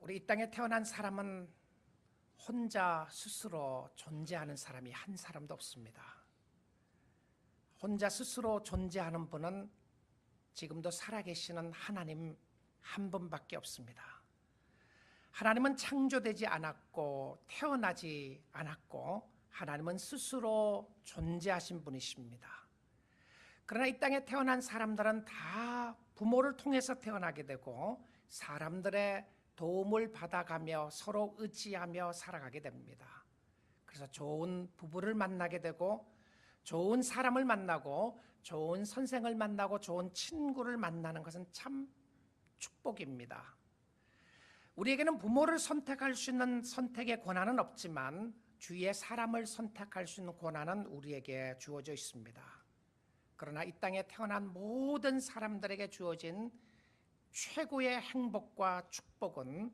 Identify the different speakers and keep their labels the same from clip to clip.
Speaker 1: 우리 이 땅에 태어난 사람은 혼자 스스로 존재하는 사람이 한 사람도 없습니다. 혼자 스스로 존재하는 분은 지금도 살아계시는 하나님 한 분밖에 없습니다. 하나님은 창조되지 않았고 태어나지 않았고 하나님은 스스로 존재하신 분이십니다. 그러나 이 땅에 태어난 사람들은 다 부모를 통해서 태어나게 되고 사람들의 도움을 받아가며 서로 의지하며 살아가게 됩니다. 그래서 좋은 부부를 만나게 되고 좋은 사람을 만나고 좋은 선생을 만나고 좋은 친구를 만나는 것은 참 축복입니다. 우리에게는 부모를 선택할 수 있는 선택의 권한은 없지만 주위의 사람을 선택할 수 있는 권한은 우리에게 주어져 있습니다. 그러나 이 땅에 태어난 모든 사람들에게 주어진 최고의 행복과 축복은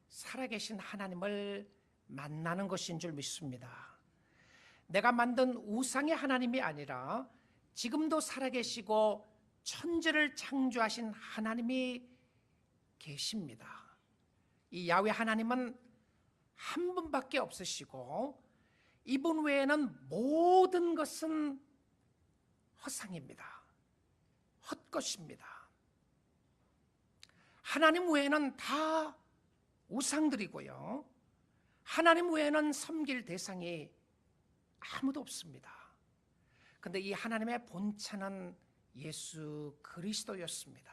Speaker 1: 살아계신 하나님을 만나는 것인 줄 믿습니다. 내가 만든 우상의 하나님이 아니라 지금도 살아계시고 천지를 창조하신 하나님이 계십니다. 이 야훼 하나님은 한 분밖에 없으시고 이분 외에는 모든 것은 허상입니다. 헛것입니다. 하나님 외에는 다 우상들이고요. 하나님 외에는 섬길 대상이 아무도 없습니다. 그런데 이 하나님의 본체는 예수 그리스도였습니다.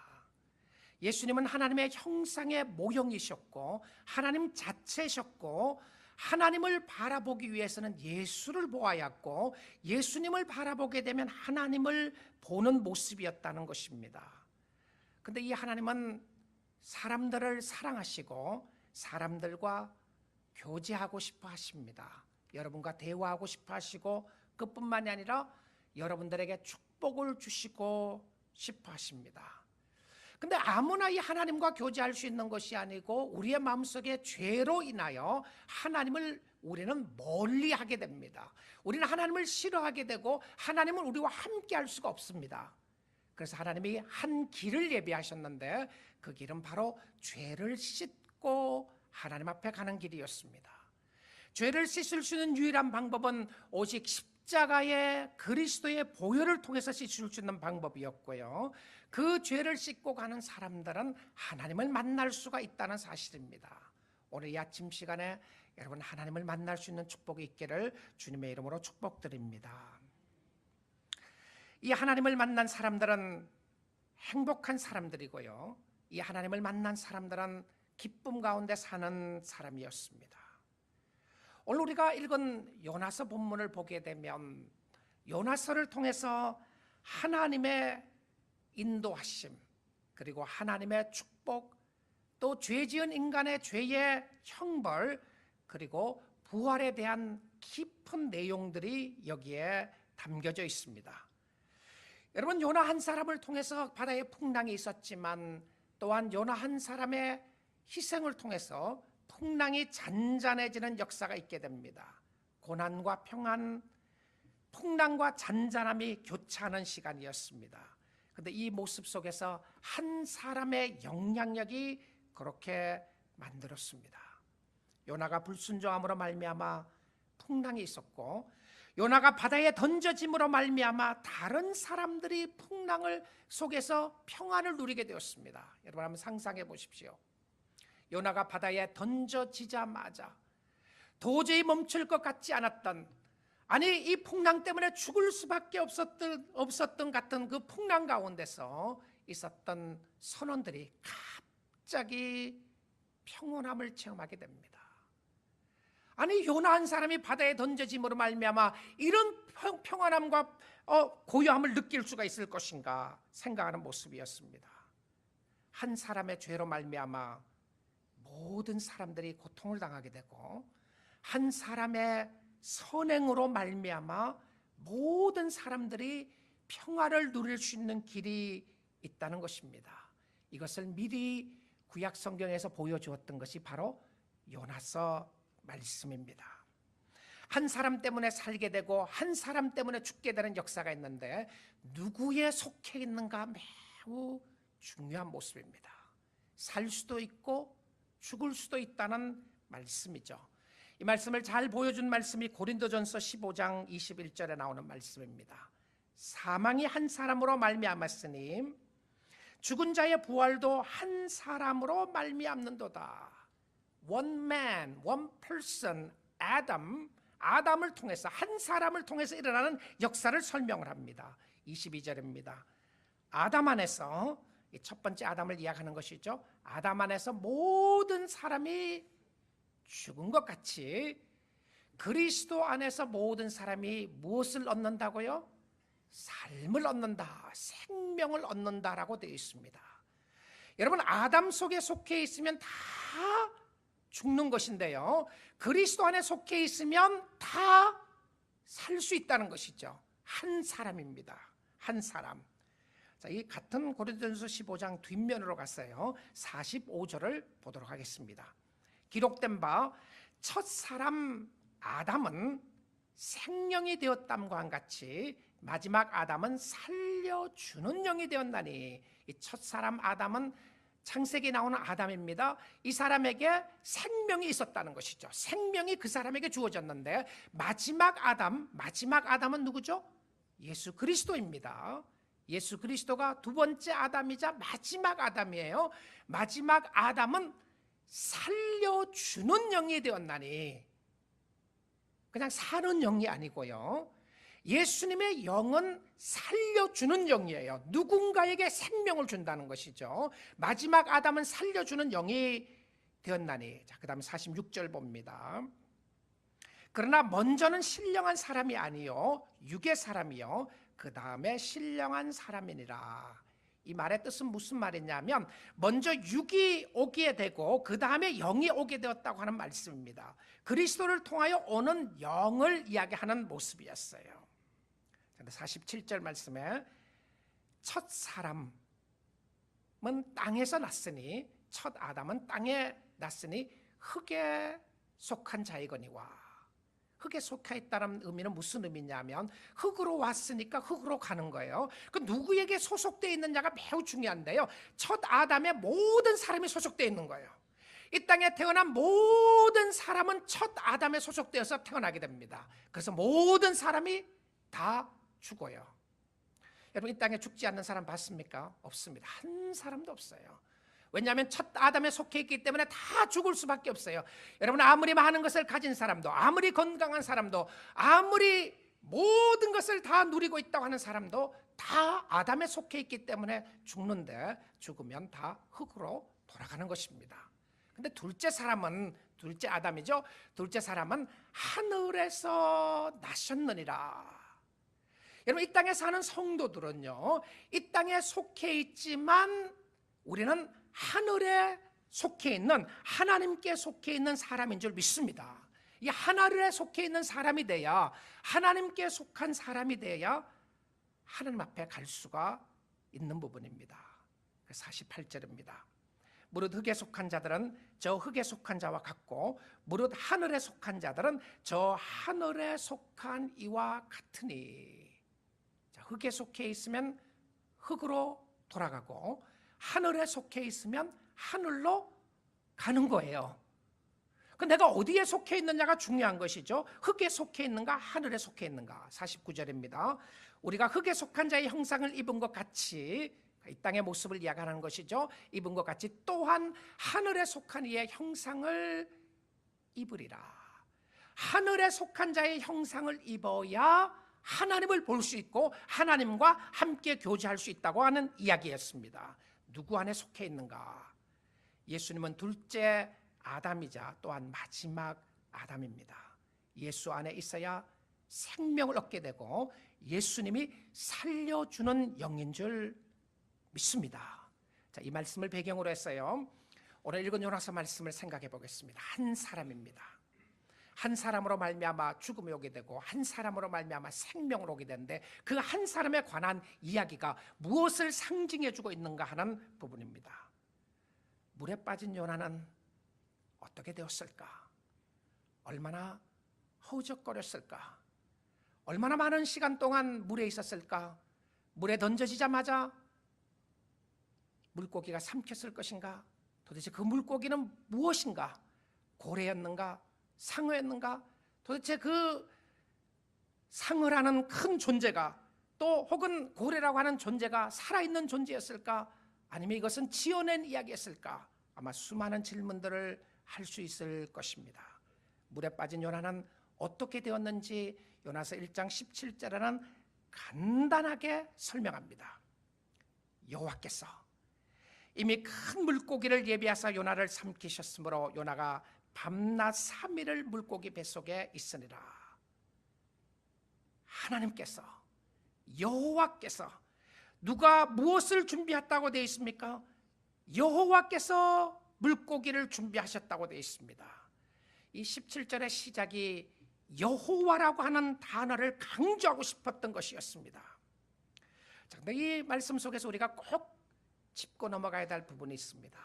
Speaker 1: 예수님은 하나님의 형상의 모형이셨고 하나님 자체셨고 하나님을 바라보기 위해서는 예수를 보아야 했고 예수님을 바라보게 되면 하나님을 보는 모습이었다는 것입니다. 그런데 이 하나님은 사람들을 사랑하시고 사람들과 교제하고 싶어 하십니다. 여러분과 대화하고 싶어 하시고 그뿐만이 아니라 여러분들에게 축복을 주시고 싶어 하십니다. 근데 아무나 이 하나님과 교제할 수 있는 것이 아니고 우리의 마음속에 죄로 인하여 하나님을 우리는 멀리하게 됩니다. 우리는 하나님을 싫어하게 되고 하나님은 우리와 함께 할 수가 없습니다. 그래서 하나님이 한 길을 예비하셨는데 그 길은 바로 죄를 씻고 하나님 앞에 가는 길이었습니다. 죄를 씻을 수 있는 유일한 방법은 오직 십자가의 그리스도의 보혈을 통해서 씻을 수 있는 방법이었고요. 그 죄를 씻고 가는 사람들은 하나님을 만날 수가 있다는 사실입니다. 오늘 이 아침 시간에 여러분 하나님을 만날 수 있는 축복이 있기를 주님의 이름으로 축복드립니다. 이 하나님을 만난 사람들은 행복한 사람들이고요. 이 하나님을 만난 사람들은 기쁨 가운데 사는 사람이었습니다. 오늘 우리가 읽은 요나서 본문을 보게 되면 요나서를 통해서 하나님의 인도하심 그리고 하나님의 축복 또 죄지은 인간의 죄의 형벌 그리고 부활에 대한 깊은 내용들이 여기에 담겨져 있습니다. 여러분 요나 한 사람을 통해서 바다에 풍랑이 있었지만 또한 요나 한 사람의 희생을 통해서 풍랑이 잔잔해지는 역사가 있게 됩니다. 고난과 평안, 풍랑과 잔잔함이 교차하는 시간이었습니다. 그런데 이 모습 속에서 한 사람의 영향력이 그렇게 만들었습니다. 요나가 불순종함으로 말미암아 풍랑이 있었고 요나가 바다에 던져짐으로 말미암아 다른 사람들이 풍랑을 속에서 평안을 누리게 되었습니다. 여러분 한번 상상해 보십시오. 요나가 바다에 던져지자마자 도저히 멈출 것 같지 않았던 아니 이 풍랑 때문에 죽을 수밖에 없었던 같은 그 풍랑 가운데서 있었던 선원들이 갑자기 평온함을 체험하게 됩니다. 아니 요나 한 사람이 바다에 던져짐으로 말미암아 이런 평안함과 고요함을 느낄 수가 있을 것인가 생각하는 모습이었습니다. 한 사람의 죄로 말미암아 모든 사람들이 고통을 당하게 되고 한 사람의 선행으로 말미암아 모든 사람들이 평화를 누릴 수 있는 길이 있다는 것입니다. 이것을 미리 구약 성경에서 보여주었던 것이 바로 요나서 말씀입니다. 한 사람 때문에 살게 되고 한 사람 때문에 죽게 되는 역사가 있는데 누구에 속해 있는가 매우 중요한 모습입니다. 살 수도 있고 죽을 수도 있다는 말씀이죠. 이 말씀을 잘 보여준 말씀이 고린도전서 15장 21절에 나오는 말씀입니다. 사망이 한 사람으로 말미암았으니 죽은 자의 부활도 한 사람으로 말미암는도다. One man, one person, 아담을 통해서, 한 사람을 통해서 일어나는 역사를 설명을 합니다. 22절입니다. 아담 안에서, 첫 번째 아담을 이야기하는 것이죠. 아담 안에서 모든 사람이 죽은 것 같이 그리스도 안에서 모든 사람이 무엇을 얻는다고요? 삶을 얻는다, 생명을 얻는다라고 되어 있습니다. 여러분, 아담 속에 속해 있으면 다 죽는 것인데요, 그리스도 안에 속해 있으면 다 살 수 있다는 것이죠. 한 사람입니다. 한 사람. 자, 이 같은 고린도전서 15장 뒷면으로 갔어요. 45절을 보도록 하겠습니다. 기록된 바 첫 사람 아담은 생명이 되었담과 같이 마지막 아담은 살려주는 영이 되었나니, 이 첫 사람 아담은 창세기에 나오는 아담입니다. 이 사람에게 생명이 있었다는 것이죠. 생명이 그 사람에게 주어졌는데 마지막 아담은 누구죠? 예수 그리스도입니다. 예수 그리스도가 두 번째 아담이자 마지막 아담이에요. 마지막 아담은 살려주는 영이 되었나니, 그냥 사는 영이 아니고요, 예수님의 영은 살려주는 영이에요. 누군가에게 생명을 준다는 것이죠. 마지막 아담은 살려주는 영이 되었나니. 자, 그 다음에 46절 봅니다. 그러나 먼저는 신령한 사람이 아니요 육의 사람이요 그 다음에 신령한 사람이니라. 이 말의 뜻은 무슨 말이냐면, 먼저 육이 오게 되고 그 다음에 영이 오게 되었다고 하는 말씀입니다. 그리스도를 통하여 오는 영을 이야기하는 모습이었어요. 47절 말씀에 첫 사람은 땅에서 났으니, 첫 아담은 땅에 났으니 흙에 속한 자이거니와. 흙에 속해 있다는 의미는 무슨 의미냐면, 흙으로 왔으니까 흙으로 가는 거예요. 그 누구에게 소속되어 있느냐가 매우 중요한데요, 첫 아담에 모든 사람이 소속되어 있는 거예요. 이 땅에 태어난 모든 사람은 첫 아담에 소속되어서 태어나게 됩니다. 그래서 모든 사람이 다 죽어요. 여러분, 이 땅에 죽지 않는 사람 봤습니까? 없습니다. 한 사람도 없어요. 왜냐하면 첫 아담에 속해 있기 때문에 다 죽을 수밖에 없어요. 여러분, 아무리 많은 것을 가진 사람도, 아무리 건강한 사람도, 아무리 모든 것을 다 누리고 있다고 하는 사람도 다 아담에 속해 있기 때문에 죽는데, 죽으면 다 흙으로 돌아가는 것입니다. 근데 둘째 아담이죠. 둘째 사람은 하늘에서 나셨느니라. 여러분, 이 땅에 사는 성도들은요, 이 땅에 속해 있지만 우리는 하늘에 속해 있는, 하나님께 속해 있는 사람인 줄 믿습니다. 이 하늘에 속해 있는 사람이 돼야, 하나님께 속한 사람이 돼야 하나님 앞에 갈 수가 있는 부분입니다. 48절입니다. 무릇 흙에 속한 자들은 저 흙에 속한 자와 같고, 무릇 하늘에 속한 자들은 저 하늘에 속한 이와 같으니. 흙에 속해 있으면 흙으로 돌아가고, 하늘에 속해 있으면 하늘로 가는 거예요. 내가 어디에 속해 있느냐가 중요한 것이죠. 흙에 속해 있는가, 하늘에 속해 있는가. 49절입니다. 우리가 흙에 속한 자의 형상을 입은 것 같이, 이 땅의 모습을 이야기하는 것이죠, 입은 것 같이 또한 하늘에 속한 이의 형상을 입으리라. 하늘에 속한 자의 형상을 입어야 하나님을 볼 수 있고 하나님과 함께 교제할 수 있다고 하는 이야기였습니다. 누구 안에 속해 있는가? 예수님은 둘째 아담이자 또한 마지막 아담입니다. 예수 안에 있어야 생명을 얻게 되고 예수님이 살려주는 영인 줄 믿습니다. 자, 이 말씀을 배경으로 했어요. 오늘 읽은 요나서 말씀을 생각해 보겠습니다. 한 사람입니다. 한 사람으로 말미암아 죽음이 오게 되고 한 사람으로 말미암아 생명을 오게 되는데, 그 한 사람에 관한 이야기가 무엇을 상징해 주고 있는가 하는 부분입니다. 물에 빠진 요나는 어떻게 되었을까? 얼마나 허우적거렸을까? 얼마나 많은 시간 동안 물에 있었을까? 물에 던져지자마자 물고기가 삼켰을 것인가? 도대체 그 물고기는 무엇인가? 고래였는가? 상어였는가? 도대체 그 상어라는 큰 존재가 또 혹은 고래라고 하는 존재가 살아있는 존재였을까? 아니면 이것은 지어낸 이야기였을까? 아마 수많은 질문들을 할 수 있을 것입니다. 물에 빠진 요나는 어떻게 되었는지 요나서 1장 17절에는 간단하게 설명합니다. 여호와께서 이미 큰 물고기를 예비하사 요나를 삼키셨으므로 요나가 밤낮 3일을 물고기 뱃속에 있으니라. 하나님께서, 여호와께서, 누가 무엇을 준비했다고 되어 있습니까? 여호와께서 물고기를 준비하셨다고 되어 있습니다. 이 17절의 시작이 여호와라고 하는 단어를 강조하고 싶었던 것이었습니다. 그런데 이 말씀 속에서 우리가 꼭 짚고 넘어가야 될 부분이 있습니다.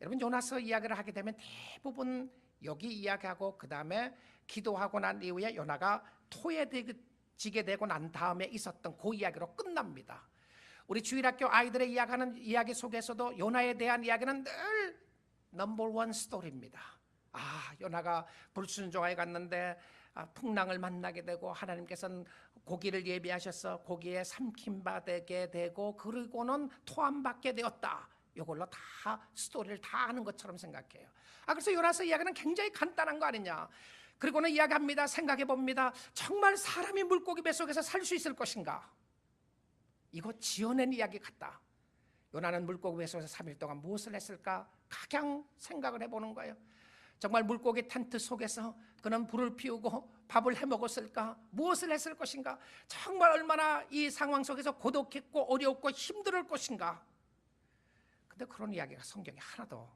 Speaker 1: 여러분, 요나서 이야기를 하게 되면 대부분 여기 이야기하고 그 다음에 기도하고 난 이후에 요나가 토해지게 되고 난 다음에 있었던 그 이야기로 끝납니다. 우리 주일학교 아이들의 이야기하는 이야기 속에서도 요나에 대한 이야기는 늘 넘버원 스토리입니다. 요나가 불순종하에 갔는데 풍랑을 만나게 되고 하나님께서는 고기를 예비하셔서 고기에 삼킴받게 되고 그리고는 토함받게 되었다. 이걸로 다 스토리를 다 아는 것처럼 생각해요. 그래서 요나서 이야기는 굉장히 간단한 거 아니냐. 그리고는 이야기합니다. 생각해 봅니다. 정말 사람이 물고기 뱃속에서 살 수 있을 것인가? 이거 지어낸 이야기 같다. 요나는 물고기 뱃속에서 3일 동안 무엇을 했을까? 가장 생각을 해보는 거예요. 정말 물고기 텐트 속에서 그는 불을 피우고 밥을 해먹었을까? 무엇을 했을 것인가? 정말 얼마나 이 상황 속에서 고독했고 어려웠고 힘들 것인가? 근데 그런 이야기가 성경에 하나도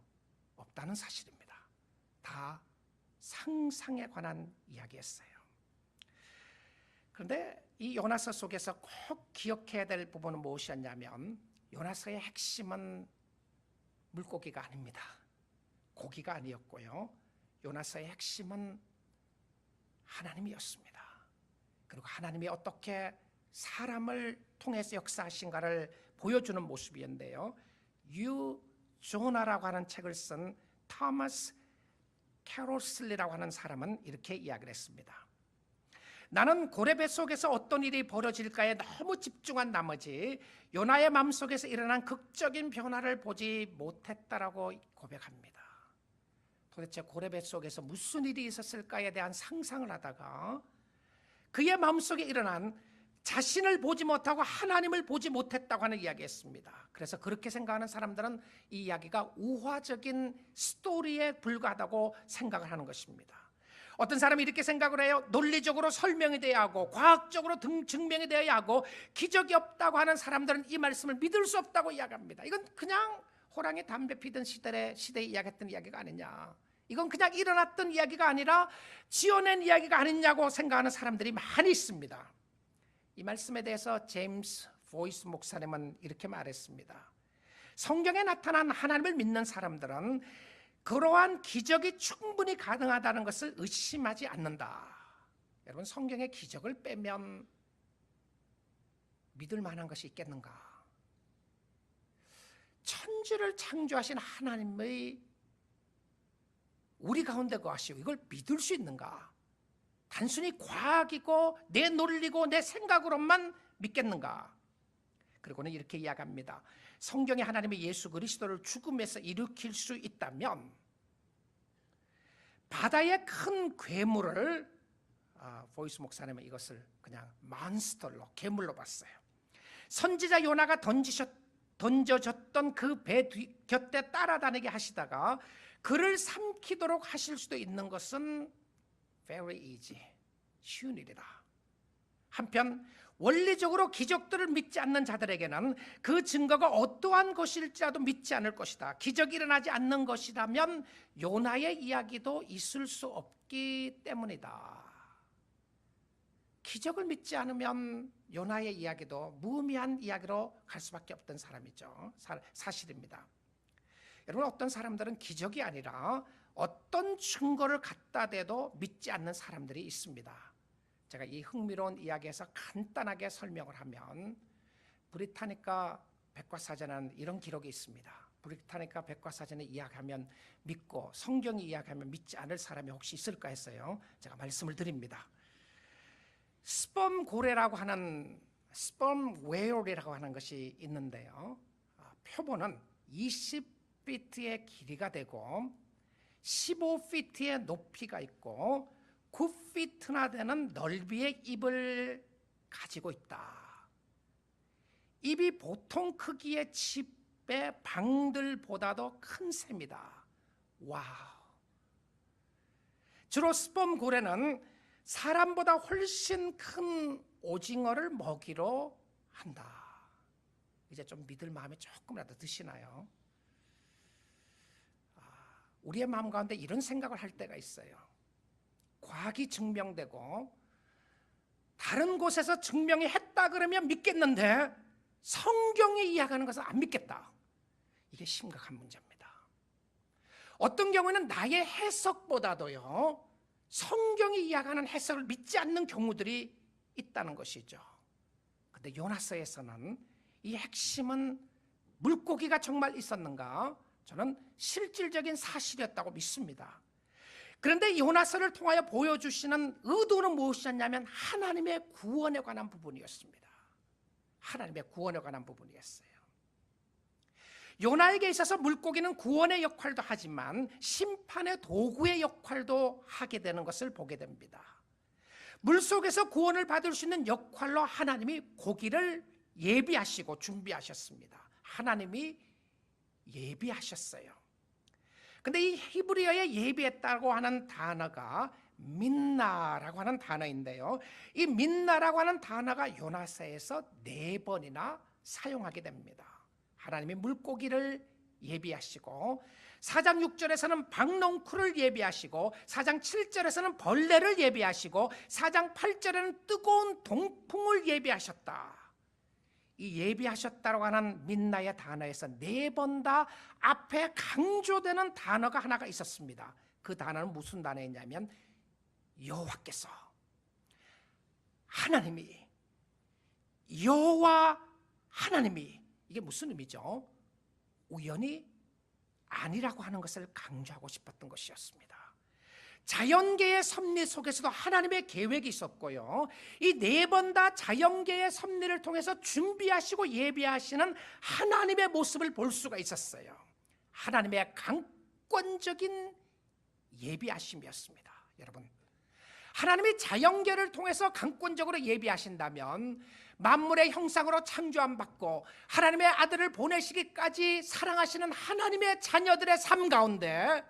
Speaker 1: 없다는 사실입니다. 다 상상에 관한 이야기였어요. 그런데 이 요나서 속에서 꼭 기억해야 될 부분은 무엇이었냐면 요나서의 핵심은 물고기가 아닙니다. 고기가 아니었고요. 요나서의 핵심은 하나님이었습니다. 그리고 하나님이 어떻게 사람을 통해서 역사하신가를 보여주는 모습이었는데요. 유조나라고 하는 책을 쓴 토마스 캐롤슬리라고 하는 사람은 이렇게 이야기를 했습니다. 나는 고래배 속에서 어떤 일이 벌어질까에 너무 집중한 나머지 요나의 마음속에서 일어난 극적인 변화를 보지 못했다라고 고백합니다. 도대체 고래배 속에서 무슨 일이 있었을까에 대한 상상을 하다가 그의 마음속에 일어난 자신을 보지 못하고 하나님을 보지 못했다고 하는 이야기였습니다. 그래서 그렇게 생각하는 사람들은 이 이야기가 우화적인 스토리에 불과하다고 생각을 하는 것입니다. 어떤 사람이 이렇게 생각을 해요. 논리적으로 설명이 돼야 하고 과학적으로 증명이 되어야 하고 기적이 없다고 하는 사람들은 이 말씀을 믿을 수 없다고 이야기합니다. 이건 그냥 호랑이 담배 피던 시대에 이야기했던 이야기가 아니냐. 이건 그냥 일어났던 이야기가 아니라 지어낸 이야기가 아니냐고 생각하는 사람들이 많이 있습니다. 이 말씀에 대해서 제임스 보이스 목사님은 이렇게 말했습니다. 성경에 나타난 하나님을 믿는 사람들은 그러한 기적이 충분히 가능하다는 것을 의심하지 않는다. 여러분, 성경의 기적을 빼면 믿을 만한 것이 있겠는가? 천지를 창조하신 하나님의 우리 가운데 거하시오, 이걸 믿을 수 있는가? 단순히 과학이고 내 논리고 내 생각으로만 믿겠는가? 그리고는 이렇게 이야기합니다. 성경에 하나님이 예수 그리스도를 죽음에서 일으킬 수 있다면 바다의 큰 괴물을 보이스 목사님은 이것을 그냥 몬스터로, 괴물로 봤어요. 선지자 요나가 던져졌던 그 배 곁에 따라다니게 하시다가 그를 삼키도록 하실 수도 있는 것은 very easy, 쉬운 일이다. 한편 원리적으로 기적들을 믿지 않는 자들에게는 그 증거가 어떠한 것일지라도 믿지 않을 것이다. 기적이 일어나지 않는 것이라면 요나의 이야기도 있을 수 없기 때문이다. 기적을 믿지 않으면 요나의 이야기도 무의미한 이야기로 갈 수밖에 없던 사람이죠. 사실입니다. 여러분, 어떤 사람들은 기적이 아니라 어떤 증거를 갖다 대도 믿지 않는 사람들이 있습니다. 제가 이 흥미로운 이야기에서 간단하게 설명을 하면 브리타니카 백과사전에는 이런 기록이 있습니다. 브리타니카 백과사전에 이야기하면 믿고 성경이 이야기하면 믿지 않을 사람이 혹시 있을까 했어요. 제가 말씀을 드립니다. 스펌 고래라고 하는 스펌 웨어리라고 하는 것이 있는데요. 표본은 20피트의 길이가 되고 15피트의 높이가 있고 9피트나 되는 넓이의 입을 가지고 있다. 입이 보통 크기의 칩의 방들보다도 큰 새입니다. 와우. 주로 스펌 고래는 사람보다 훨씬 큰 오징어를 먹이로 한다. 이제 좀 믿을 마음이 조금이라도 드시나요? 우리의 마음 가운데 이런 생각을 할 때가 있어요. 과학이 증명되고 다른 곳에서 증명이 했다 그러면 믿겠는데 성경이 이야기하는 것은 안 믿겠다. 이게 심각한 문제입니다. 어떤 경우에는 나의 해석보다도요, 성경이 이야기하는 해석을 믿지 않는 경우들이 있다는 것이죠. 그런데 요나서에서는 이 핵심은 물고기가 정말 있었는가? 저는 실질적인 사실이었다고 믿습니다. 그런데 요나서를 통하여 보여주시는 의도는 무엇이었냐면 하나님의 구원에 관한 부분이었습니다. 하나님의 구원에 관한 부분이었어요. 요나에게 있어서 물고기는 구원의 역할도 하지만 심판의 도구의 역할도 하게 되는 것을 보게 됩니다. 물속에서 구원을 받을 수 있는 역할로 하나님이 고기를 예비하시고 준비하셨습니다. 하나님이 예비하셨어요. 근데 이 히브리어에 예비했다고 하는 단어가 민나라고 하는 단어인데요. 이 민나라고 하는 단어가 요나서에서 4번이나 사용하게 됩니다. 하나님이 물고기를 예비하시고 4장 6절에서는 박농쿨을 예비하시고 4장 7절에서는 벌레를 예비하시고 4장 8절에는 뜨거운 동풍을 예비하셨다. 이 예비하셨다고 하는 민나의 단어에서 4번 다 앞에 강조되는 단어가 하나가 있었습니다. 그 단어는 무슨 단어였냐면 여호와께서, 하나님이, 여호와 하나님이, 이게 무슨 의미죠? 우연이 아니라고 하는 것을 강조하고 싶었던 것이었습니다. 자연계의 섭리 속에서도 하나님의 계획이 있었고요, 이 4번 다 자연계의 섭리를 통해서 준비하시고 예비하시는 하나님의 모습을 볼 수가 있었어요. 하나님의 강권적인 예비하심이었습니다. 여러분, 하나님이 자연계를 통해서 강권적으로 예비하신다면 만물의 형상으로 창조함 받고 하나님의 아들을 보내시기까지 사랑하시는 하나님의 자녀들의 삶 가운데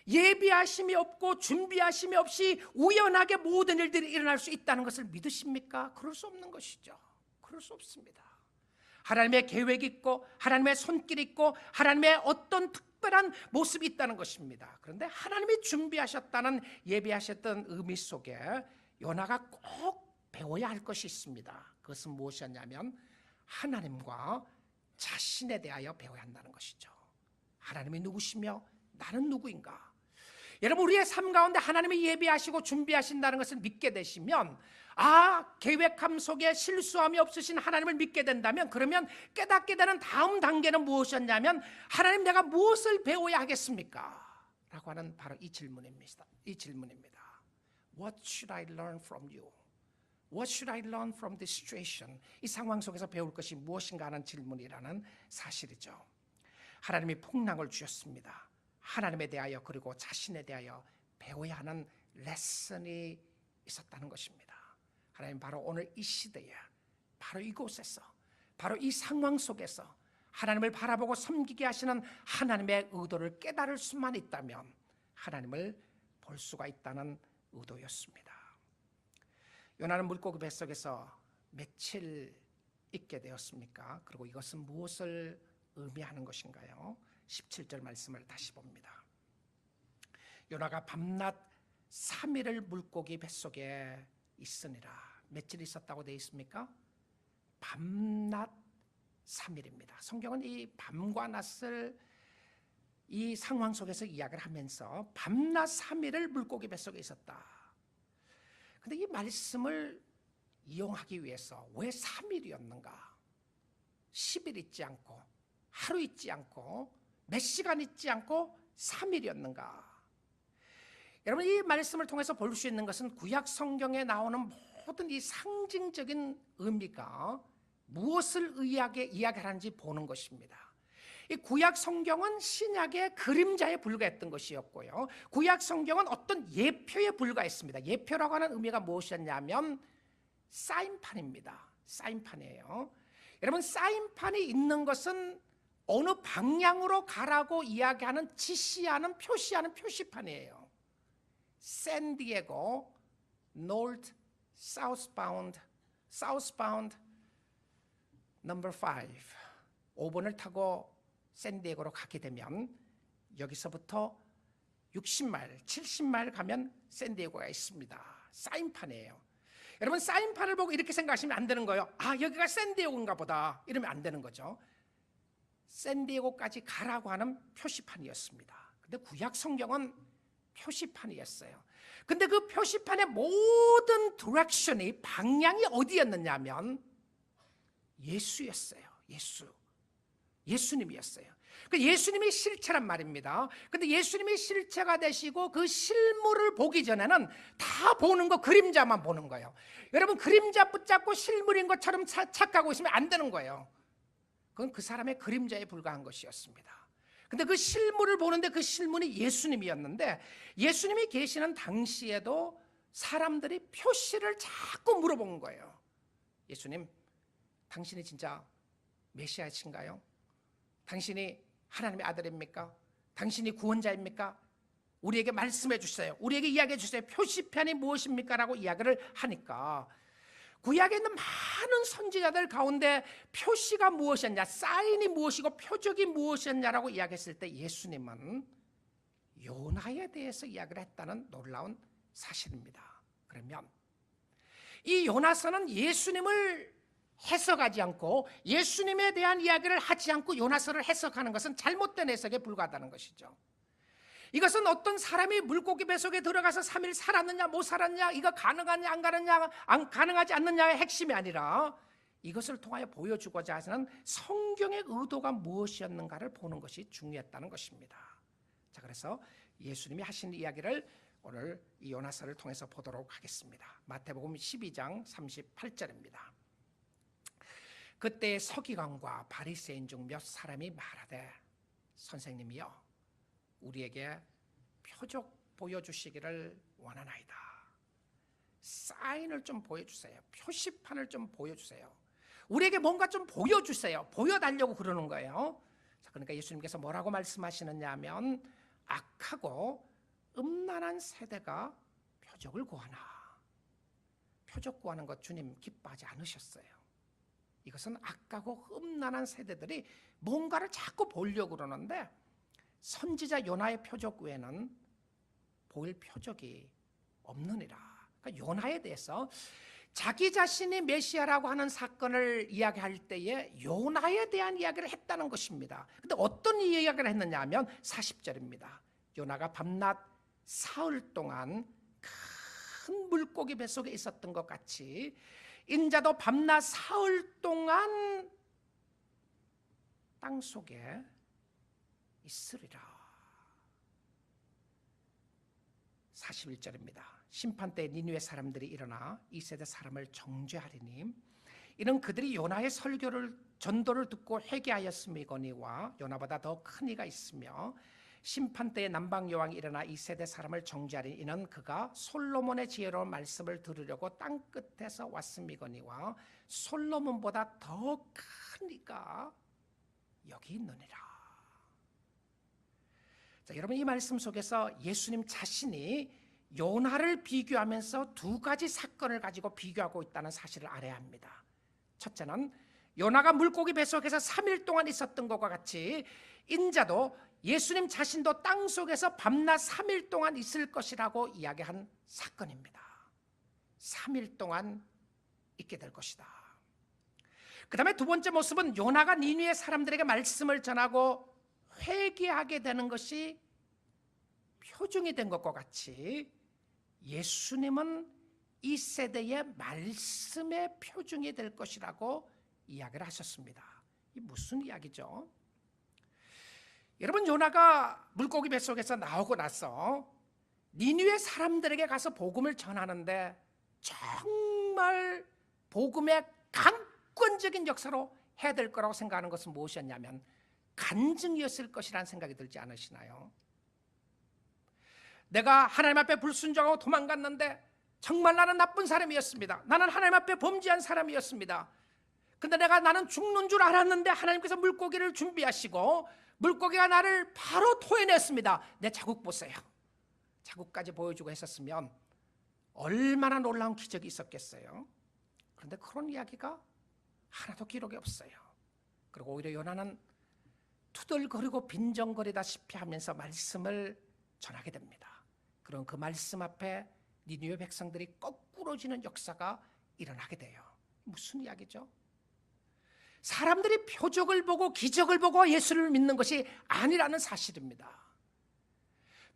Speaker 1: 예비하심이 없고 준비하심이 없이 우연하게 모든 일들이 일어날 수 있다는 것을 믿으십니까? 그럴 수 없는 것이죠. 그럴 수 없습니다. 하나님의 계획이 있고 하나님의 손길이 있고 하나님의 어떤 특별한 모습이 있다는 것입니다. 그런데 하나님이 준비하셨다는 예비하셨던 의미 속에 요나가 꼭 배워야 할 것이 있습니다. 그것은 무엇이었냐면 하나님과 자신에 대하여 배워야 한다는 것이죠. 하나님이 누구시며 나는 누구인가? 여러분, 우리의 삶 가운데 하나님이 예비하시고 준비하신다는 것을 믿게 되시면, 계획함 속에 실수함이 없으신 하나님을 믿게 된다면, 그러면 깨닫게 되는 다음 단계는 무엇이었냐면, 하나님, 내가 무엇을 배워야 하겠습니까? 라고 하는 바로 이 질문입니다. What should I learn from you? What should I learn from this situation? 이 상황 속에서 배울 것이 무엇인가 하는 질문이라는 사실이죠. 하나님이 풍랑을 주셨습니다. 하나님에 대하여 그리고 자신에 대하여 배워야 하는 레슨이 있었다는 것입니다. 하나님, 바로 오늘 이 시대에, 바로 이곳에서, 바로 이 상황 속에서 하나님을 바라보고 섬기게 하시는 하나님의 의도를 깨달을 수만 있다면 하나님을 볼 수가 있다는 의도였습니다. 요나는 물고기 뱃속에서 며칠 있게 되었습니까? 그리고 이것은 무엇을 의미하는 것인가요? 17절 말씀을 다시 봅니다. 요나가 밤낮 3일을 물고기 뱃속에 있으니라. 며칠 있었다고 되어 있습니까? 밤낮 3일입니다. 성경은 이 밤과 낮을 이 상황 속에서 이야기를 하면서 밤낮 3일을 물고기 뱃속에 있었다. 그런데 이 말씀을 이용하기 위해서 왜 3일이었는가? 10일 있지 않고 하루 있지 않고 몇 시간 있지 않고 3일이었는가? 여러분, 이 말씀을 통해서 볼 수 있는 것은 구약 성경에 나오는 모든 이 상징적인 의미가 무엇을 이야기하는지 보는 것입니다. 이 구약 성경은 신약의 그림자에 불과했던 것이었고요, 구약 성경은 어떤 예표에 불과했습니다. 예표라고 하는 의미가 무엇이었냐면 사인판입니다. 사인판이에요. 여러분, 사인판이 있는 것은 어느 방향으로 가라고 이야기하는, 지시하는, 표시하는 표시판이에요. 샌디에고 North Southbound Number 5 5번을 타고 샌디에고로 가게 되면 여기서부터 60마일, 70마일 가면 샌디에고가 있습니다. 사인판이에요. 여러분, 사인판을 보고 이렇게 생각하시면 안 되는 거예요. 아, 여기가 샌디에고인가 보다, 이러면 안 되는 거죠. 샌디에고까지 가라고 하는 표시판이었습니다. 근데 구약 성경은 표시판이었어요. 근데 그 표시판의 모든 디렉션이, 방향이 어디였느냐면 예수였어요. 예수님이었어요. 그 예수님이 실체란 말입니다. 근데 예수님이 실체가 되시고 그 실물을 보기 전에는 다 보는 거, 그림자만 보는 거예요. 여러분, 그림자 붙잡고 실물인 것처럼 착각하고 있으면 안 되는 거예요. 그건 그 사람의 그림자에 불과한 것이었습니다. 근데 그 실물을 보는데 그 실물이 예수님이었는데, 예수님이 계시는 당시에도 사람들이 표시를 자꾸 물어본 거예요. 예수님, 당신이 진짜 메시아이신가요? 당신이 하나님의 아들입니까? 당신이 구원자입니까? 우리에게 말씀해 주세요. 우리에게 이야기해 주세요. 표시편이 무엇입니까? 라고 이야기를 하니까 구약에 있는 많은 선지자들 가운데 표시가 무엇이었냐, 사인이 무엇이고 표적이 무엇이었냐라고 이야기했을 때 예수님은 요나에 대해서 이야기를 했다는 놀라운 사실입니다. 그러면 이 요나서는 예수님을 해석하지 않고, 예수님에 대한 이야기를 하지 않고 요나서를 해석하는 것은 잘못된 해석에 불과하다는 것이죠. 이것은 어떤 사람이 물고기 뱃속에 들어가서 3일 살았느냐 못 살았냐, 이거 가능하냐 안 가느냐, 가능하지 않느냐의 핵심이 아니라 이것을 통하여 보여주고자 하는 성경의 의도가 무엇이었는가를 보는 것이 중요했다는 것입니다. 자, 그래서 예수님이 하신 이야기를 오늘 이 요나서를 통해서 보도록 하겠습니다. 마태복음 12장 38절입니다. 그때 서기관과 바리새인 중 몇 사람이 말하되, 선생님이여, 우리에게 표적 보여주시기를 원하나이다. 사인을 좀 보여주세요. 표시판을 좀 보여주세요. 우리에게 뭔가 좀 보여주세요. 보여달라고 그러는 거예요. 자, 그러니까 예수님께서 뭐라고 말씀하시느냐 하면, 악하고 음란한 세대가 표적을 구하나. 표적 구하는 것 주님 기뻐하지 않으셨어요. 이것은 악하고 음란한 세대들이 뭔가를 자꾸 보려고 그러는데, 선지자 요나의 표적 외에는 보일 표적이 없느니라. 그러니까 요나에 대해서 자기 자신이 메시아라고 하는 사건을 이야기할 때에 요나에 대한 이야기를 했다는 것입니다. 근데 어떤 이야기를 했느냐 하면 40절입니다. 요나가 밤낮 사흘 동안 큰 물고기 뱃속에 있었던 것 같이 인자도 밤낮 사흘 동안 땅 속에 있으리라. 41절입니다. 심판 때 니느웨 사람들이 일어나 이 세대 사람을 정죄하리니 이는 그들이 요나의 전도를 듣고 회개하였음이거니와 요나보다 더 큰 이가 있으며, 심판 때에 남방 여왕이 일어나 이 세대 사람을 정죄하리니 이는 그가 솔로몬의 지혜로운 말씀을 들으려고 땅 끝에서 왔음이거니와 솔로몬보다 더 큰 이가 여기 있느니라. 자, 여러분, 이 말씀 속에서 예수님 자신이 요나를 비교하면서 두 가지 사건을 가지고 비교하고 있다는 사실을 알아야 합니다. 첫째는 요나가 물고기 뱃속에서 3일 동안 있었던 것과 같이 인자도, 예수님 자신도 땅 속에서 밤낮 3일 동안 있을 것이라고 이야기한 사건입니다. 3일 동안 있게 될 것이다. 그 다음에 두 번째 모습은 요나가 니느웨 사람들에게 말씀을 전하고 회개하게 되는 것이 표징이 된 것과 같이 예수님은 이 세대의 말씀의 표징이 될 것이라고 이야기를 하셨습니다. 이 무슨 이야기죠? 여러분, 요나가 물고기 뱃속에서 나오고 나서 니느웨 사람들에게 가서 복음을 전하는데 정말 복음의 강권적인 역사로 해야 될 거라고 생각하는 것은 무엇이었냐면 간증이었을 것이라는 생각이 들지 않으시나요? 내가 하나님 앞에 불순종하고 도망갔는데 정말 나는 나쁜 사람이었습니다. 나는 하나님 앞에 범죄한 사람이었습니다. 근데 나는 죽는 줄 알았는데 하나님께서 물고기를 준비하시고 물고기가 나를 바로 토해냈습니다. 내 자국 보세요. 자국까지 보여주고 했었으면 얼마나 놀라운 기적이 있었겠어요. 그런데 그런 이야기가 하나도 기록이 없어요. 그리고 오히려 요나는 투덜거리고 빈정거리다시피 하면서 말씀을 전하게 됩니다. 그런 그 말씀 앞에 니느웨 백성들이 거꾸로지는 역사가 일어나게 돼요. 무슨 이야기죠? 사람들이 표적을 보고 기적을 보고 예수를 믿는 것이 아니라는 사실입니다.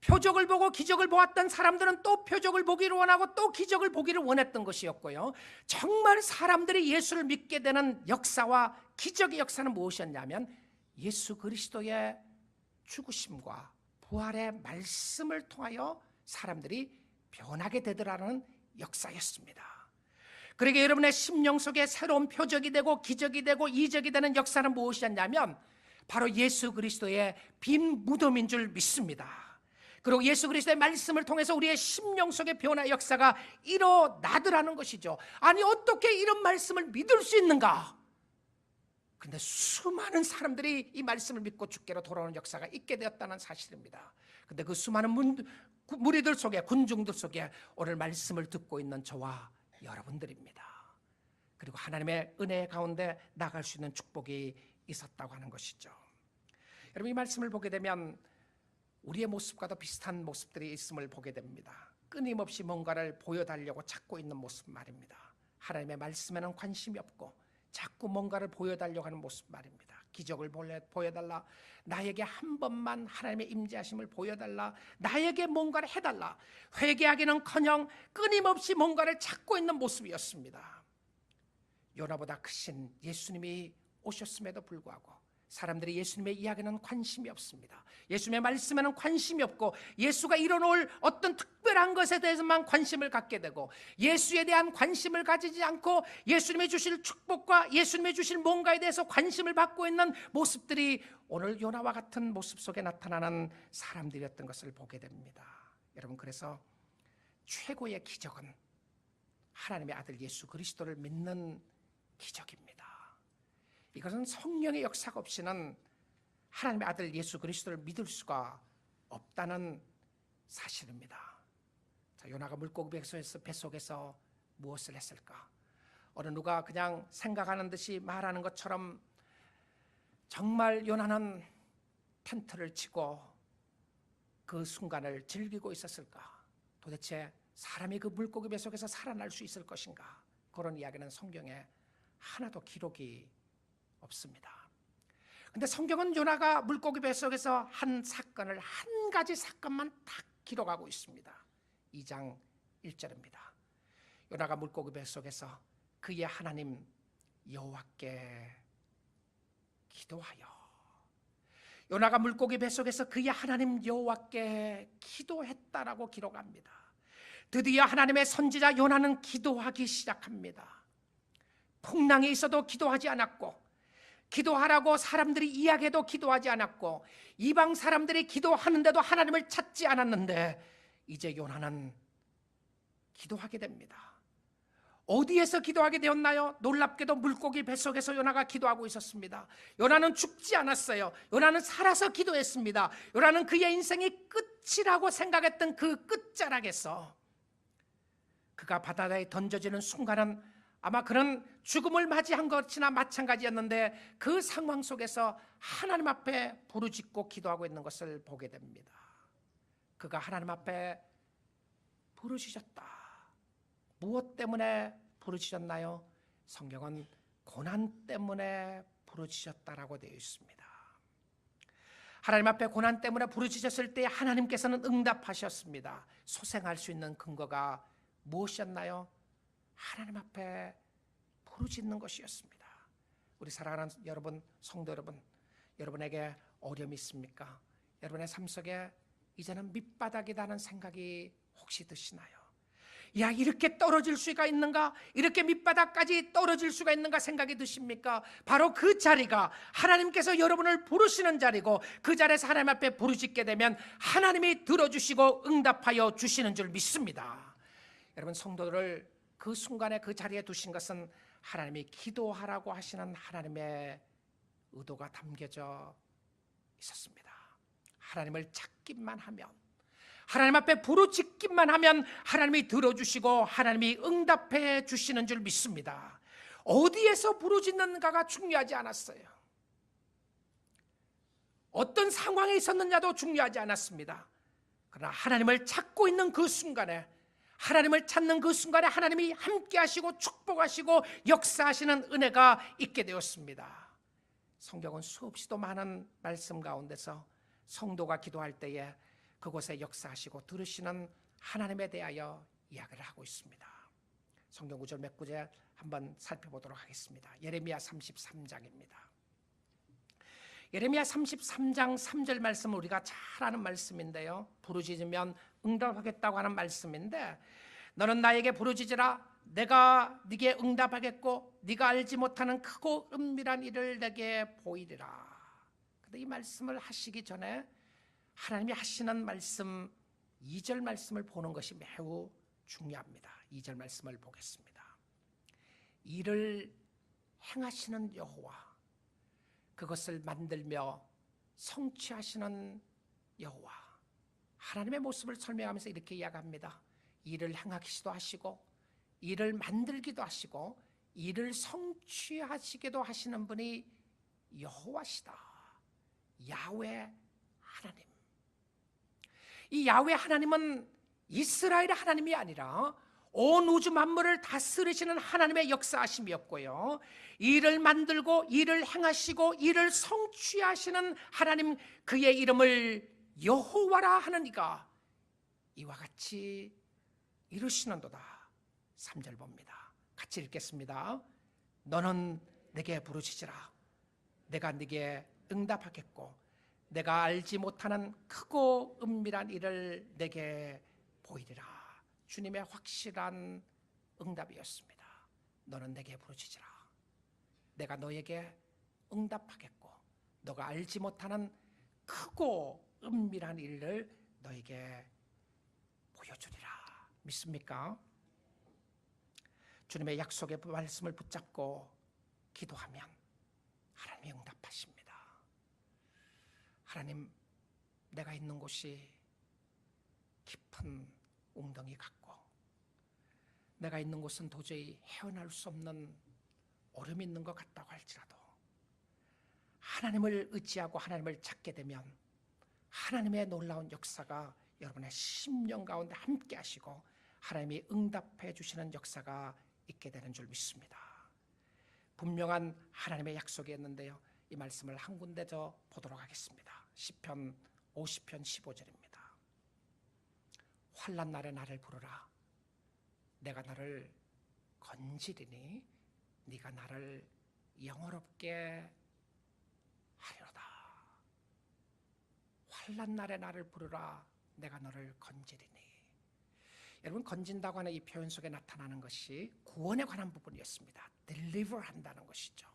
Speaker 1: 표적을 보고 기적을 보았던 사람들은 또 표적을 보기를 원하고 또 기적을 보기를 원했던 것이었고요. 정말 사람들이 예수를 믿게 되는 역사와 기적의 역사는 무엇이었냐면 예수 그리스도의 죽으심과 부활의 말씀을 통하여 사람들이 변하게 되더라는 역사였습니다. 그러게 여러분의 심령 속에 새로운 표적이 되고 기적이 되고 이적이 되는 역사는 무엇이었냐면 바로 예수 그리스도의 빈 무덤인 줄 믿습니다. 그리고 예수 그리스도의 말씀을 통해서 우리의 심령 속의 변화의 역사가 일어나더라는 것이죠. 아니, 어떻게 이런 말씀을 믿을 수 있는가? 그런데 수많은 사람들이 이 말씀을 믿고 주께로 돌아오는 역사가 있게 되었다는 사실입니다. 그런데 그 수많은 무리들 속에, 군중들 속에 오늘 말씀을 듣고 있는 저와 여러분들입니다. 그리고 하나님의 은혜 가운데 나갈 수 있는 축복이 있었다고 하는 것이죠. 여러분, 이 말씀을 보게 되면 우리의 모습과도 비슷한 모습들이 있음을 보게 됩니다. 끊임없이 뭔가를 보여달라고 찾고 있는 모습 말입니다. 하나님의 말씀에는 관심이 없고 자꾸 뭔가를 보여달라고 하는 모습 말입니다. 기적을 보여달라, 나에게 한 번만 하나님의 임재하심을 보여달라, 나에게 뭔가를 해달라, 회개하기는커녕 끊임없이 뭔가를 찾고 있는 모습이었습니다. 요나보다 크신 예수님이 오셨음에도 불구하고 사람들이 예수님의 이야기는 관심이 없습니다. 예수님의 말씀에는 관심이 없고 예수가 이뤄놓을 어떤 특별한 것에 대해서만 관심을 갖게 되고 예수에 대한 관심을 가지지 않고 예수님이 주실 축복과 예수님이 주실 뭔가에 대해서 관심을 받고 있는 모습들이 오늘 요나와 같은 모습 속에 나타나는 사람들이었던 것을 보게 됩니다. 여러분, 그래서 최고의 기적은 하나님의 아들 예수 그리스도를 믿는 기적입니다. 이것은 성령의 역사가 없이는 하나님의 아들 예수 그리스도를 믿을 수가 없다는 사실입니다. 자, 요나가 물고기 뱃속에서 무엇을 했을까? 어느 누가 그냥 생각하는 듯이 말하는 것처럼 정말 요나는 텐트를 치고 그 순간을 즐기고 있었을까? 도대체 사람이 그 물고기 뱃속에서 살아날 수 있을 것인가? 그런 이야기는 성경에 하나도 기록이 없습니다. 근데 성경은 요나가 물고기 뱃속에서 한 사건을, 한 가지 사건만 딱 기록하고 있습니다. 2장 1절입니다. 요나가 물고기 뱃속에서 그의 하나님 여호와께 기도하여, 요나가 물고기 뱃속에서 그의 하나님 여호와께 기도했다라고 기록합니다. 드디어 하나님의 선지자 요나는 기도하기 시작합니다. 풍랑이 있어도 기도하지 않았고, 기도하라고 사람들이 이야기해도 기도하지 않았고, 이방 사람들이 기도하는데도 하나님을 찾지 않았는데 이제 요나는 기도하게 됩니다. 어디에서 기도하게 되었나요? 놀랍게도 물고기 뱃속에서 요나가 기도하고 있었습니다. 요나는 죽지 않았어요. 요나는 살아서 기도했습니다. 요나는 그의 인생이 끝이라고 생각했던 그 끝자락에서 그가 바다에 던져지는 순간은 아마 그런 죽음을 맞이한 것이나 마찬가지였는데 그 상황 속에서 하나님 앞에 부르짖고 기도하고 있는 것을 보게 됩니다. 그가 하나님 앞에 부르짖었다. 무엇 때문에 부르짖었나요? 성경은 고난 때문에 부르짖었다라고 되어 있습니다. 하나님 앞에 고난 때문에 부르짖었을 때 하나님께서는 응답하셨습니다. 소생할 수 있는 근거가 무엇이었나요? 하나님 앞에 부르짖는 것이었습니다. 우리 사랑하는 여러분, 성도 여러분, 여러분에게 어려움이 있습니까? 여러분의 삶 속에 이제는 밑바닥이라는 생각이 혹시 드시나요? 야, 이렇게 떨어질 수가 있는가? 이렇게 밑바닥까지 떨어질 수가 있는가 생각이 드십니까? 바로 그 자리가 하나님께서 여러분을 부르시는 자리고, 그 자리에서 하나님 앞에 부르짖게 되면 하나님이 들어주시고 응답하여 주시는 줄 믿습니다. 여러분, 성도들을 그 순간에 그 자리에 두신 것은 하나님이 기도하라고 하시는 하나님의 의도가 담겨져 있었습니다. 하나님을 찾기만 하면, 하나님 앞에 부르짖기만 하면 하나님이 들어주시고 하나님이 응답해 주시는 줄 믿습니다. 어디에서 부르짖는가가 중요하지 않았어요. 어떤 상황에 있었느냐도 중요하지 않았습니다. 그러나 하나님을 찾고 있는 그 순간에, 하나님을 찾는 그 순간에 하나님이 함께 하시고 축복하시고 역사하시는 은혜가 있게 되었습니다. 성경은 수없이도 많은 말씀 가운데서 성도가 기도할 때에 그곳에 역사하시고 들으시는 하나님에 대하여 이야기를 하고 있습니다. 성경 구절 몇 구절 한번 살펴보도록 하겠습니다. 예레미야 33장입니다. 예레미야 33장 3절 말씀은 우리가 잘 아는 말씀인데요, 부르짖으면 응답하겠다고 하는 말씀인데, 너는 나에게 부르짖으라, 내가 네게 응답하겠고 네가 알지 못하는 크고 은밀한 일을 내게 보이리라. 근데 이 말씀을 하시기 전에 하나님이 하시는 말씀 2절 말씀을 보는 것이 매우 중요합니다. 2절 말씀을 보겠습니다. 이를 행하시는 여호와, 그것을 만들며 성취하시는 여호와, 하나님의 모습을 설명하면서 이렇게 이야기합니다. 일을 행하시기도 하시고 일을 만들기도 하시고 일을 성취하시기도 하시는 분이 여호와시다. 야훼 하나님. 이 야훼 하나님은 이스라엘의 하나님이 아니라 온 우주 만물을 다스리시는 하나님의 역사하심이었고요, 일을 만들고 일을 행하시고 일을 성취하시는 하나님, 그의 이름을 여호와라 하는 이가 이와 같이 이루시는도다. 3절 봅니다. 같이 읽겠습니다. 너는 내게 부르짖으라, 내가 네게 응답하겠고 내가 알지 못하는 크고 은밀한 일을 내게 보이리라. 주님의 확실한 응답이었습니다. 너는 내게 부르짖으라, 내가 너에게 응답하겠고 너가 알지 못하는 크고 은밀한 일을 너에게 보여주리라. 믿습니까? 주님의 약속의 말씀을 붙잡고 기도하면 하나님이 응답하십니다. 하나님, 내가 있는 곳이 깊은 웅덩이 같고 내가 있는 곳은 도저히 헤어날 수 없는 얼음이 있는 것 같다고 할지라도 하나님을 의지하고 하나님을 찾게 되면 하나님의 놀라운 역사가 여러분의 심령 가운데 함께 하시고 하나님이 응답해 주시는 역사가 있게 되는 줄 믿습니다. 분명한 하나님의 약속이었는데요, 이 말씀을 한 군데 더 보도록 하겠습니다. 시편 50편 15절입니다. 환난 날에 나를 부르라, 내가 너를 건지리니 네가 나를 영화롭게 하리로다. 환난 날에 나를 부르라, 내가 너를 건지리니. 여러분, 건진다고 하는 이 표현 속에 나타나는 것이 구원에 관한 부분이었습니다. deliver 한다는 것이죠.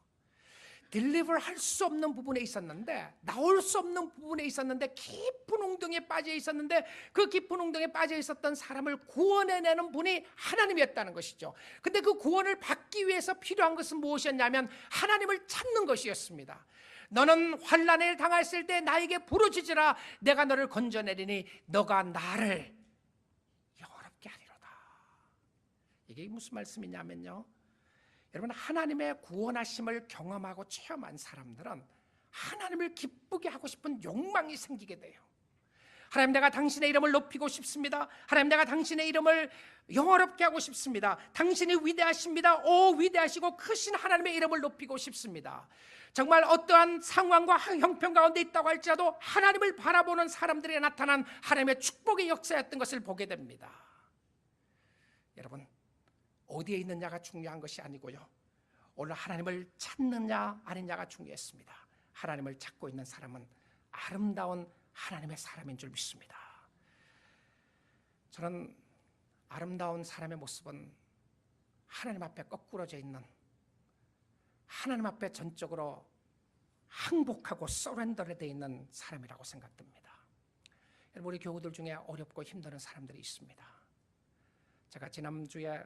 Speaker 1: deliver 할 수 없는 부분에 있었는데, 나올 수 없는 부분에 있었는데, 깊은 웅덩이에 빠져 있었는데, 그 깊은 웅덩이에 빠져 있었던 사람을 구원해내는 분이 하나님이었다는 것이죠. 근데 그 구원을 받기 위해서 필요한 것은 무엇이었냐면 하나님을 찾는 것이었습니다. 너는 환난을 당했을 때 나에게 부르짖으라, 내가 너를 건져내리니 너가 나를 영원롭게 하리로다. 이게 무슨 말씀이냐면요, 여러분, 하나님의 구원하심을 경험하고 체험한 사람들은 하나님을 기쁘게 하고 싶은 욕망이 생기게 돼요. 하나님, 내가 당신의 이름을 높이고 싶습니다. 하나님, 내가 당신의 이름을 영화롭게 하고 싶습니다. 당신이 위대하십니다. 오, 위대하시고 크신 하나님의 이름을 높이고 싶습니다. 정말 어떠한 상황과 형편 가운데 있다고 할지라도 하나님을 바라보는 사람들에게 나타난 하나님의 축복의 역사였던 것을 보게 됩니다. 여러분, 어디에 있느냐가 중요한 것이 아니고요, 오늘 하나님을 찾느냐 아니냐가 중요했습니다. 하나님을 찾고 있는 사람은 아름다운 하나님의 사람인 줄 믿습니다. 저는 아름다운 사람의 모습은 하나님 앞에 거꾸러져 있는, 하나님 앞에 전적으로 항복하고 서렌더에 되어 있는 사람이라고 생각됩니다. 여러분, 우리 교우들 중에 어렵고 힘든 사람들이 있습니다. 제가 지난주에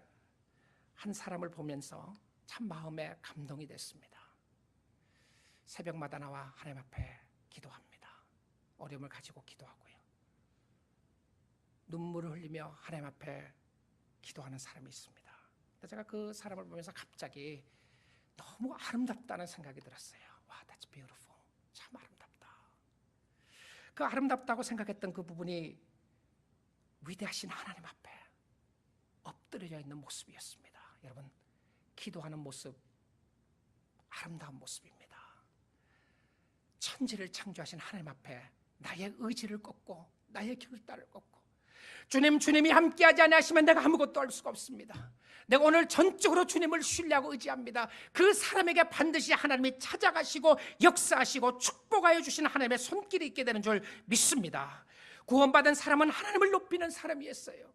Speaker 1: 한 사람을 보면서 참 마음에 감동이 됐습니다. 새벽마다 나와 하나님 앞에 기도합니다. 어려움을 가지고 기도하고요. 눈물을 흘리며 하나님 앞에 기도하는 사람이 있습니다. 제가 그 사람을 보면서 갑자기 너무 아름답다는 생각이 들었어요. 와, that's beautiful. 참 아름답다. 그 아름답다고 생각했던 그 부분이 위대하신 하나님 앞에 엎드려져 있는 모습이었습니다. 여러분, 기도하는 모습, 아름다운 모습입니다. 천지를 창조하신 하나님 앞에 나의 의지를 꺾고 나의 결단을 꺾고 주님이 함께하지 않으시면 내가 아무것도 할 수가 없습니다. 내가 오늘 전적으로 주님을 신뢰하고 의지합니다. 그 사람에게 반드시 하나님이 찾아가시고 역사하시고 축복하여 주시는 하나님의 손길이 있게 되는 줄 믿습니다. 구원받은 사람은 하나님을 높이는 사람이었어요.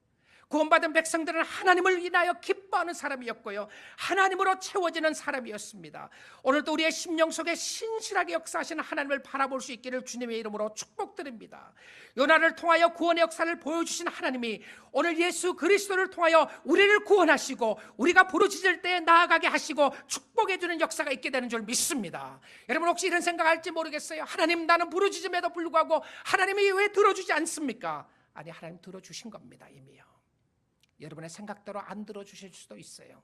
Speaker 1: 구원받은 백성들은 하나님을 인하여 기뻐하는 사람이었고요, 하나님으로 채워지는 사람이었습니다. 오늘도 우리의 심령 속에 신실하게 역사하시는 하나님을 바라볼 수 있기를 주님의 이름으로 축복드립니다. 요나를 통하여 구원의 역사를 보여주신 하나님이 오늘 예수 그리스도를 통하여 우리를 구원하시고 우리가 부르짖을 때에 나아가게 하시고 축복해 주는 역사가 있게 되는 줄 믿습니다. 여러분, 혹시 이런 생각할지 모르겠어요. 하나님, 나는 부르짖음에도 불구하고 하나님이 왜 들어주지 않습니까? 아니, 하나님 들어주신 겁니다. 이미요. 여러분의 생각대로 안 들어주실 수도 있어요.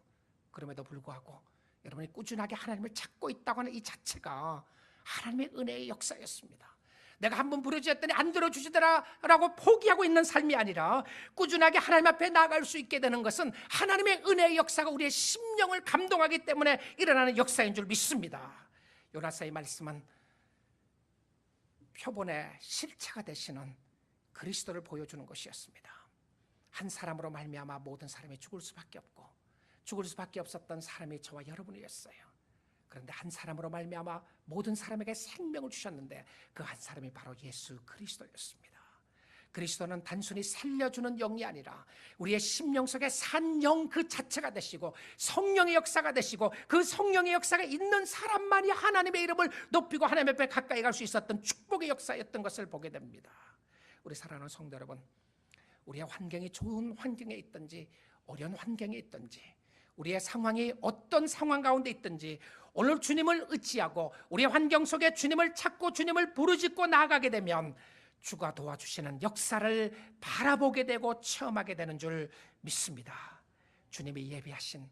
Speaker 1: 그럼에도 불구하고 여러분이 꾸준하게 하나님을 찾고 있다고 하는 이 자체가 하나님의 은혜의 역사였습니다. 내가 한번 부르짖었더니 안 들어주시더라라고 포기하고 있는 삶이 아니라 꾸준하게 하나님 앞에 나아갈 수 있게 되는 것은 하나님의 은혜의 역사가 우리의 심령을 감동하기 때문에 일어나는 역사인 줄 믿습니다. 요나서의 말씀은 표본의 실체가 되시는 그리스도를 보여주는 것이었습니다. 한 사람으로 말미암아 모든 사람이 죽을 수밖에 없고 죽을 수밖에 없었던 사람이 저와 여러분이었어요. 그런데 한 사람으로 말미암아 모든 사람에게 생명을 주셨는데 그 한 사람이 바로 예수 그리스도였습니다. 그리스도는 단순히 살려주는 영이 아니라 우리의 심령 속에 산 영 그 자체가 되시고 성령의 역사가 되시고 그 성령의 역사가 있는 사람만이 하나님의 이름을 높이고 하나님 앞에 가까이 갈 수 있었던 축복의 역사였던 것을 보게 됩니다. 우리 사랑하는 성도 여러분, 우리의 환경이 좋은 환경에 있든지 어려운 환경에 있든지 우리의 상황이 어떤 상황 가운데 있든지 오늘 주님을 의지하고 우리의 환경 속에 주님을 찾고 주님을 부르짖고 나아가게 되면 주가 도와주시는 역사를 바라보게 되고 체험하게 되는 줄 믿습니다. 주님이 예비하신,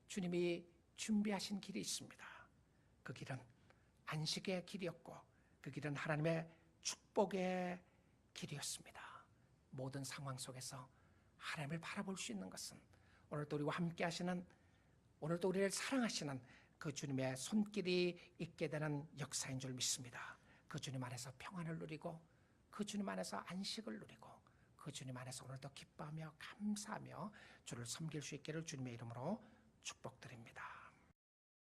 Speaker 1: 주님이 준비하신 길이 있습니다. 그 길은 안식의 길이었고 그 길은 하나님의 축복의 길이었습니다. 모든 상황 속에서 하나님을 바라볼 수 있는 것은 오늘도 우리와 함께 하시는, 오늘도 우리를 사랑하시는 그 주님의 손길이 있게 되는 역사인 줄 믿습니다. 그 주님 안에서 평안을 누리고 그 주님 안에서 안식을 누리고 그 주님 안에서 오늘도 기뻐하며 감사하며 주를 섬길 수 있기를 주님의 이름으로 축복드립니다.